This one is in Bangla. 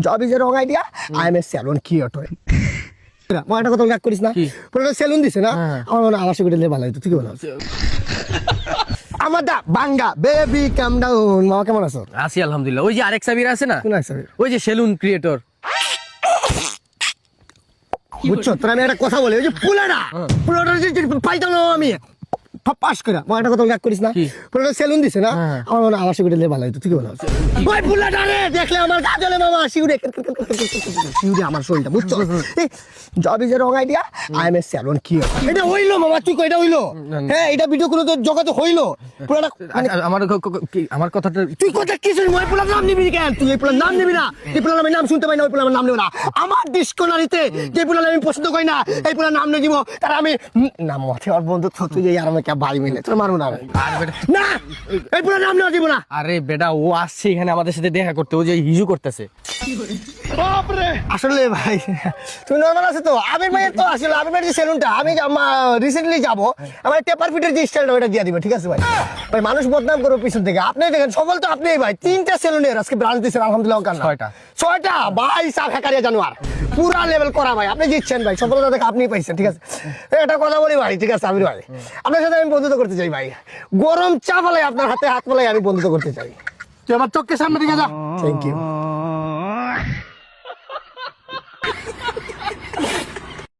Job is a wrong idea, I am a salon creator. মই একটা কথা করিস না, পুরো সেলুন দিছে না, আমার মনে হয় আমার সেগুলো ভালো হতো, ঠিক বলো? আমার দা বাঙ্গা বেবি কাম ডাউন। মামা কেমন আছো? আছি আলহামদুলিল্লাহ। ওই যে আরেক সাবির আছে না, কোন সাবির? ওই যে সেলুন ক্রিয়েটর। বুঝছো তোর আমি একটা কথা বলি, ওই যে পুলাটা যে পাইতাম আমি পাস করে, মই একটা কথা করিস না, পুরো সেলুন দিছে না, আমার মনে হয় আমার সেগুলো ভালো হতো, ঠিক বলো? ওই পুলাটা রে দেখলে আমার গা জ্বলে মামা, শিউরে শিউরে আমার শরীরটা, বুঝছো? Job is a wrong idea, I am a salon creator. এটা হইলো মামা, তুই কইটা হইলো? হ্যাঁ এটা ভিডিও কোনো তো জগতে হইলো পুরাটা। আমার কথাটা তুই কথা কিছু মই পুলার নাম নিবি কেন? তুই এই পুলার নাম নিবি না, এই পুলার আমি নাম শুনতে পাই না, ওই পুলার নাম নেব না। আমার ডিসকোনারিতে যে পুলার আমি পছন্দ করি না, এই পুলার নাম নিয়ে দিব, তার আমি নাম মতে আর বন্ধু তুই যে আর আমি কে ভাই মিলে তোর মারবো না না, এই পুলার নাম নেওয়া দিব না। আরে বেটা ও আসছে এখানে আমাদের সাথে দেখা করতে, ও যে হিজু করতেছে। আসলে ভাই তুমি নরমাল আছে তো? আবির ভাইয়ের তো আসলে আবির ভাইয়ের যে সেলুনটা আমি রিসেন্টলি যাবো, আমার টেপার ফিটের যে স্টাইলটা ওটা দিয়ে দিবে, ঠিক আছে ভাই? ভাই মানুষ বদনাম করো পিছন থেকে, আপনি দেখেন সফল তো আপনি ভাই, 3টা সেলুনের আজকে ব্রাঞ্চ দিচ্ছেন আলহামদুলিল্লাহ। 6টা ভাই সাফ হ্যাকারিয়া জানোয়ার পুরা লেভেল করা ভাই, আপনি জিতছেন ভাই, সফলতা দেখে আপনি পাইছেন, ঠিক আছে? এটা কথা বলি ভাই, ঠিক আছে আবির ভাই, আপনার সাথে আমি বন্ধুত্ব করতে চাই ভাই, গরম চা ফেলাই আপনার হাতে হাত ফেলাই আমি বন্ধুত্ব করতে চাই। তুই আমার চোখের সামনে দিকে যা। Thank you.